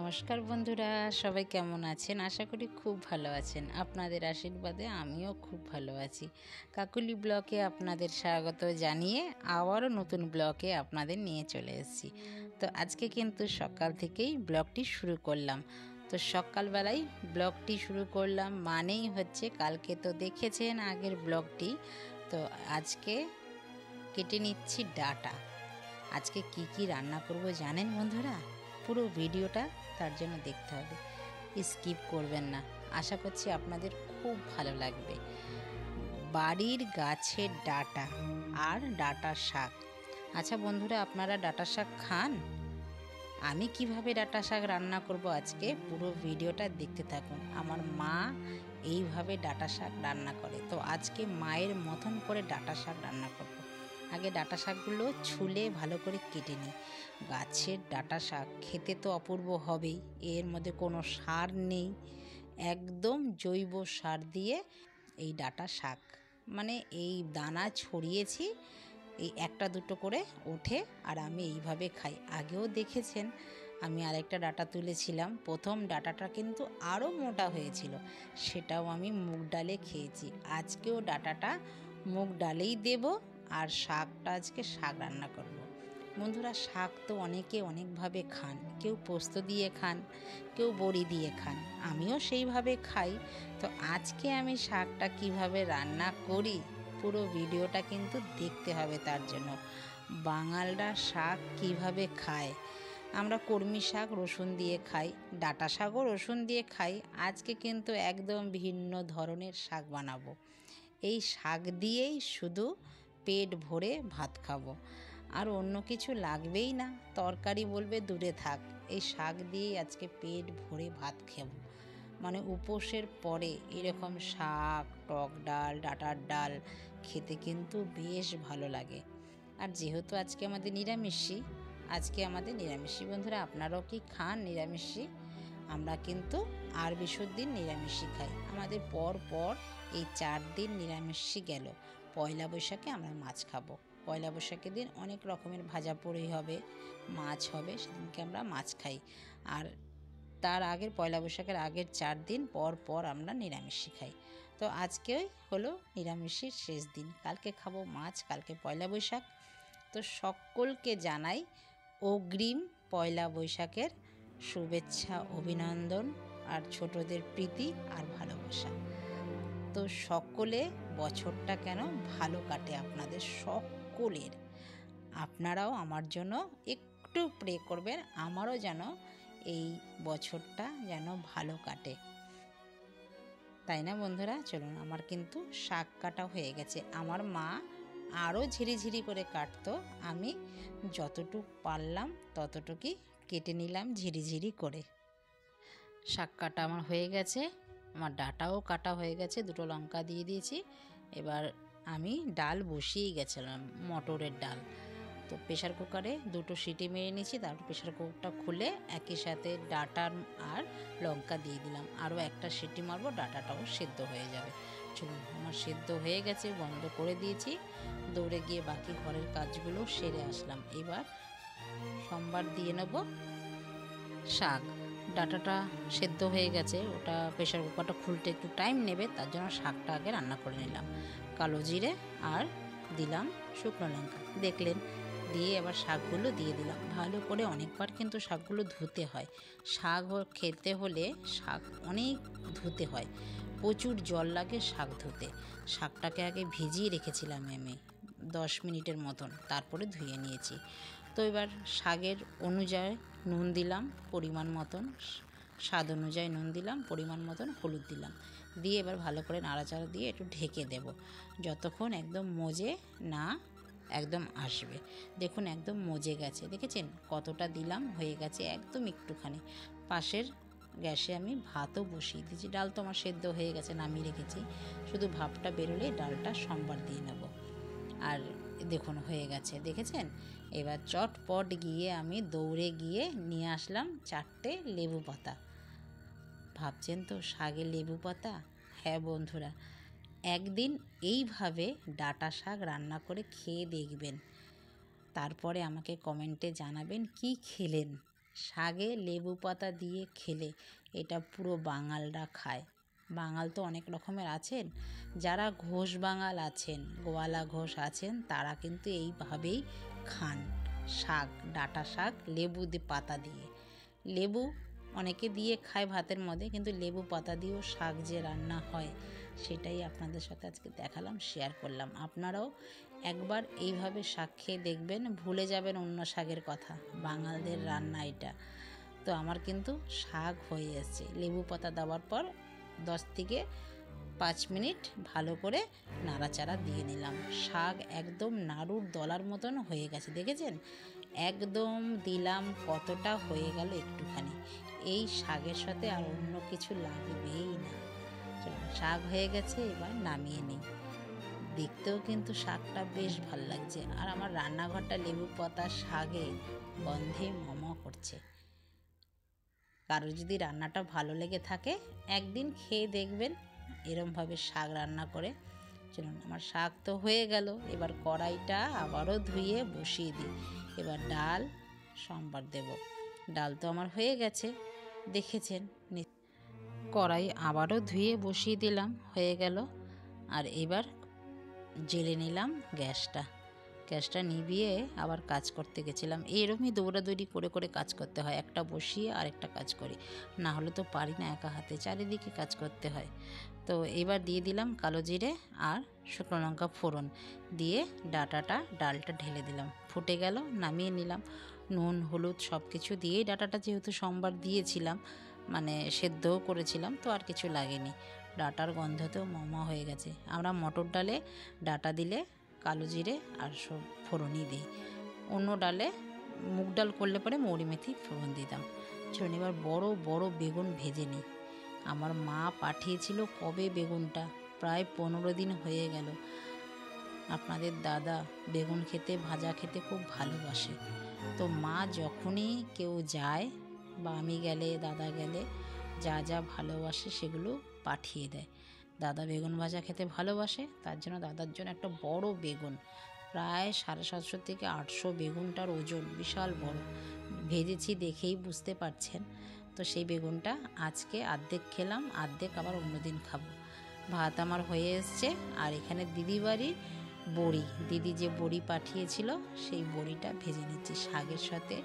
নমস্কার বন্ধুরা, সবাই কেমন আছেন? আশা করি খুব ভালো আছেন। আপনাদের আশীর্বাদে আমিও খুব ভালো আছি। কাকুলি ব্লকে আপনাদের স্বাগত জানিয়ে আবারও নতুন ব্লকে আপনাদের নিয়ে চলে এসেছি। তো আজকে কিন্তু সকাল থেকেই ব্লগটি শুরু করলাম। তো সকালবেলায় ব্লগটি শুরু করলাম মানেই হচ্ছে কালকে তো দেখেছেন আগের ব্লগটি। তো আজকে কেটে নিচ্ছি ডাটা। আজকে কি কি রান্না করব জানেন বন্ধুরা? পুরো ভিডিওটা তার জন্য দেখতে হবে, স্কিপ করবেন না। আশা করছি আপনাদের খুব ভালো লাগবে। বাড়ির গাছের ডাটা আর ডাটা শাক। আচ্ছা বন্ধুরা, আপনারা ডাটা শাক খান? আমি কিভাবে ডাটা শাক রান্না করব আজকে পুরো ভিডিওটা দেখতে থাকুন। আমার মা এইভাবে ডাটা শাক রান্না করে, তো আজকে মায়ের মতন করে ডাটা শাক রান্না করব। আগে ডাটা শাকগুলো ছুলে ভালো করে কেটে নিই। গাছের ডাটা শাক খেতে তো অপূর্ব হবেই, এর মধ্যে কোনো সার নেই, একদম জৈব সার দিয়ে এই ডাটা শাক, মানে এই দানা ছড়িয়েছি, এই একটা দুটো করে ওঠে আর আমি এইভাবে খাই। আগেও দেখেছেন আমি আরেকটা ডাটা তুলেছিলাম, প্রথম ডাটাটা কিন্তু আরও মোটা হয়েছিল, সেটাও আমি মুগ ডালে খেয়েছি। আজকেও ডাটাটা মুগ ডালেই দেব আর শাকটা আজকে শাক রান্না করব। বন্ধুরা, শাক তো অনেকে অনেকভাবে খান, কেউ পোস্ত দিয়ে খান, কেউ বড়ি দিয়ে খান, আমিও সেইভাবে খাই। তো আজকে আমি শাকটা কিভাবে রান্না করি পুরো ভিডিওটা কিন্তু দেখতে হবে। তার জন্য বাঙালরা শাক কিভাবে খায়, আমরা কলমি শাক রসুন দিয়ে খাই, ডাঁটা শাকও রসুন দিয়ে খাই। আজকে কিন্তু একদম ভিন্ন ধরনের শাক বানাবো। এই শাক দিয়েই শুধু পেট ভরে ভাত খাবো, আর অন্য কিছু লাগবেই না, তরকারি বলবে দূরে থাক। এই শাক দিয়েই আজকে পেট ভরে ভাত খাবো। মানে উপোসের পরে এরকম শাক, টক ডাল, ডাঁটার ডাল খেতে কিন্তু বেশ ভালো লাগে। আর যেহেতু আজকে আমাদের নিরামিষই বন্ধুরা, আপনারাও কি খান নিরামিষই? আমরা কিন্তু আর বিশুর দিন নিরামিষই খাই। আমাদের পর এই 4 দিন নিরামিষই গেল। পয়লা বৈশাখে আমরা মাছ খাবো। পয়লা বৈশাখের দিন অনেক রকমের ভাজা পোড়ি হবে, মাছ হবে, সেদিনকে আমরা মাছ খাই। আর তার আগের পয়লা বৈশাখের আগের 4 দিন পর আমরা নিরামিষই খাই। তো আজকেই হলো নিরামিষের শেষ দিন, কালকে খাবো মাছ, কালকে পয়লা বৈশাখ। তো সকলকে জানাই অগ্রিম পয়লা বৈশাখের শুভেচ্ছা, অভিনন্দন আর ছোটদের প্রীতি আর ভালোবাসা। তো সকলে বছরটা যেন ভালো কাটে আপনাদের সকলের। আপনারাও আমার জন্য একটু প্রে করবেন, আমারও যেন এই বছরটা যেন ভালো কাটে, তাই না বন্ধুরা? চলুন, আমার কিন্তু শাক কাটা হয়ে গেছে। আমার মা আরও ঝিরিঝিরি করে কাটতো, আমি যতটুকু পারলাম ততটুকুই কেটে নিলাম ঝিরিঝিরি করে। শাক কাটা আমার হয়ে গেছে, আমার ডাটাও কাটা হয়ে গেছে, দুটো লঙ্কা দিয়ে দিয়েছি। এবার আমি ডাল বসিয়েই গেছিলাম, মটরের ডাল। তো প্রেশার কুকারে 2টো সিটি মেরে নিয়েছি, তারপর প্রেশার কুকারটা খুলে একই সাথে ডাটা আর লঙ্কা দিয়ে দিলাম। আরও একটা সিটি মারবো, ডাটাটাও সেদ্ধ হয়ে যাবে। চলুন, আমার সেদ্ধ হয়ে গেছে, বন্ধ করে দিয়েছি। দৌড়ে গিয়ে বাকি ঘরের কাজগুলো সেরে আসলাম। এবার সোমবার দিয়ে নেব শাক। ডাটাটা সেদ্ধ হয়ে গেছে, ওটা প্রেশার কুকারটা খুলতে একটু টাইম নেবে, তার জন্য শাকটা আগে রান্না করে নিলাম। কালো জিরে আর দিলাম শুকনো লঙ্কা, দেখলেন, দিয়ে এবার শাকগুলো দিয়ে দিলাম ভালো করে। অনেকবার কিন্তু শাকগুলো ধুতে হয়, শাক খেতে হলে শাক অনেক ধুতে হয়, প্রচুর জল লাগে শাক ধুতে। শাকটাকে আগে ভিজিয়ে রেখেছিলাম আমি 10 মিনিটের মতন, তারপরে ধুয়ে নিয়েছি। তো এবার শাকের অনুযায়ী নুন দিলাম পরিমাণ মতন, স্বাদ অনুযায়ী নুন দিলাম, পরিমাণ মতন হলুদ দিলাম, দিয়ে এবার ভালো করে নাড়াচাড়া দিয়ে একটু ঢেকে দেব যতক্ষণ একদম মজে না একদম আসবে। দেখুন একদম মজে গেছে, দেখেছেন কতটা দিলাম, হয়ে গেছে একদম একটুখানি। পাশের গ্যাসে আমি ভাতও বসিয়ে দিয়েছি, ডাল তো আমার সেদ্ধ হয়ে গেছে, নামিয়ে রেখেছি, শুধু ভাপটা বেরোলে ডালটা সোমবার দিয়ে নেব। আর দেখুন হয়ে গেছে, দেখেছেন। এবার চটপট গিয়ে আমি দৌড়ে গিয়ে নিয়ে আসলাম 4টে লেবু পাতা। ভাবছেন তো শাকে লেবু পাতা? হ্যাঁ বন্ধুরা, একদিন এইভাবে ডাটা শাক রান্না করে খেয়ে দেখবেন, তারপরে আমাকে কমেন্টে জানাবেন কি খেলেন। শাকে লেবু পাতা দিয়ে খেলে এটা পুরো বাঙালরা খায়। বাঙাল তো অনেক রকমের আছেন, যারা ঘোষ বাঙাল আছেন, গোয়ালা ঘোষ আছেন, তারা কিন্তু এইভাবেই খান শাক, ডাঁটা শাক লেবু পাতা দিয়ে। লেবু অনেকে দিয়ে খায় ভাতের মধ্যে, কিন্তু লেবু পাতা দিয়েও শাক যে রান্না হয় সেটাই আপনাদের সাথে আজকে দেখালাম, শেয়ার করলাম। আপনারাও একবার এইভাবে শাক খেয়ে দেখবেন, ভুলে যাবেন অন্য শাকের কথা। বাঙালদের রান্না এটা। তো আমার কিন্তু শাক হয়ে এসছে, লেবু পাতা দেওয়ার পর 10 থেকে 5 মিনিট ভালো করে নাড়াচাড়া দিয়ে নিলাম। শাক একদম নাড়ুর দলার মতন হয়ে গেছে, দেখেছেন? একদম দিলাম, কতটা হয়ে গেল একটুখানি। এই শাকের সাথে আর অন্য কিছু লাগবেই না। শাক হয়ে গেছে, এবার নামিয়ে নিই। দেখতেও কিন্তু শাকটা বেশ ভাল লাগছে, আর আমার রান্নাঘরটা লেবু পাতা শাকে গন্ধে মম করছে। কারো যদি রান্নাটা ভালো লেগে থাকে একদিন খেয়ে দেখবেন এরমভাবে শাক রান্না করে। চলুন, আমার শাক তো হয়ে গেল, এবার কড়াইটা আবারও ধুয়ে বসিয়ে দিই। এবার ডাল সম্বার দেব। ডাল তো আমার হয়ে গেছে, দেখেছেন। কড়াই আবারও ধুয়ে বসিয়ে দিলাম, হয়ে গেল। আর এবার জেলে নিলাম গ্যাসটা নিভিয়ে আবার কাজ করতে গেছিলাম। এরমই দৌড়াদৌড়ি করে করে কাজ করতে হয়, একটা বসিয়ে আরেকটা কাজ করি, না হলে তো পারি না একা হাতে, চারিদিকে কাজ করতে হয়। তো এবার দিয়ে দিলাম কালো জিরে আর শুকনো লঙ্কা ফোড়ন দিয়ে ডালটা ঢেলে দিলাম। ফুটে গেল, নামিয়ে নিলাম। নুন হলুদ সব কিছু দিয়েই, ডাঁটাটা যেহেতু সোমবার দিয়েছিলাম, মানে সেদ্ধও করেছিলাম, তো আর কিছু লাগেনি। ডাঁটার গন্ধতেও মমা হয়ে গেছে। আমরা মটর ডালে ডাঁটা দিলে কালো জিরে আর সব ফোড়নই দিই। অন্য ডালে মুগ ডাল করলে পরে মৌরি মেথি ফোড়ন দিতাম। চলুন এবার বড় বড় বেগুন ভেজে নিই। আমার মা পাঠিয়েছিল কবে বেগুনটা, প্রায় 15 দিন হয়ে গেল। আপনাদের দাদা বেগুন খেতে, ভাজা খেতে খুব ভালোবাসে। তো মা যখনই কেউ যায় বা আমি গেলে, দাদা গেলে, যা যা ভালোবাসে সেগুলো পাঠিয়ে দেয়। দাদা বেগুন ভাজা খেতে ভালোবাসে, তার জন্য দাদার জন্য একটা বড় বেগুন, প্রায় 750 থেকে 800 বেগুনটার ওজন, বিশাল বড় ভেজেছি, দেখেই বুঝতে পারছেন। তো সেই বেগুনটা আজকে অর্ধেক খেলাম, অর্ধেক আবার অন্যদিন খাবো। ভাত আমার হয়ে এসছে, আর এখানে দিদি বাড়ির বড়ি, দিদি যে বড়ি পাঠিয়েছিল সেই বড়িটা ভেজে নিচ্ছি। শাকের সাথে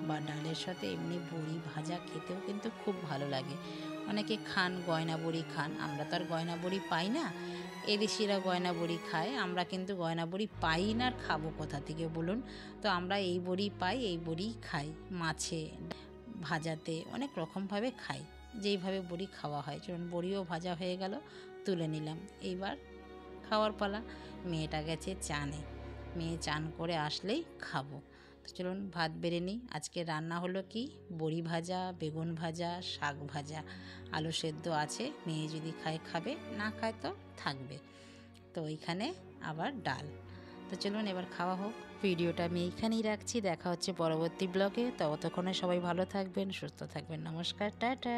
বা ডালের সাথে এমনি বড়ি ভাজা খেতেও কিন্তু খুব ভালো লাগে। অনেকে খান গয়না বড়ি খান, আমরা তো আর গয়না বড়ি পাই না। এদেশিরা গয়না বড়ি খায়, আমরা কিন্তু গয়না বড়ি পাই না, আর খাবো কোথা থেকে বলুন? তো আমরা এই বড়ি পাই, এই বড়ি খাই, মাছে ভাজাতে অনেক রকমভাবে খাই, যেইভাবে বড়ি খাওয়া হয়। চলুন, বড়িও ভাজা হয়ে গেল, তুলে নিলাম। এইবার খাওয়ার পালা। মেয়েটা গেছে চানে, মেয়ে চান করে আসলেই খাবো। তো চলুন ভাত বেড়ে নিই। আজকে রান্না হলো কি, বড়ি ভাজা, বেগুন ভাজা, শাক ভাজা, আলু সেদ্ধ আছে। মেয়ে যদি খায় খাবে, না খায় তো থাকবে। তো এইখানে আবার ডাল। তো চলুন এবার খাওয়া হোক। ভিডিওটা আমি এইখানেই রাখছি, দেখা হচ্ছে পরবর্তী ব্লগে। ততক্ষণে সবাই ভালো থাকবেন, সুস্থ থাকবেন। নমস্কার, টাটা।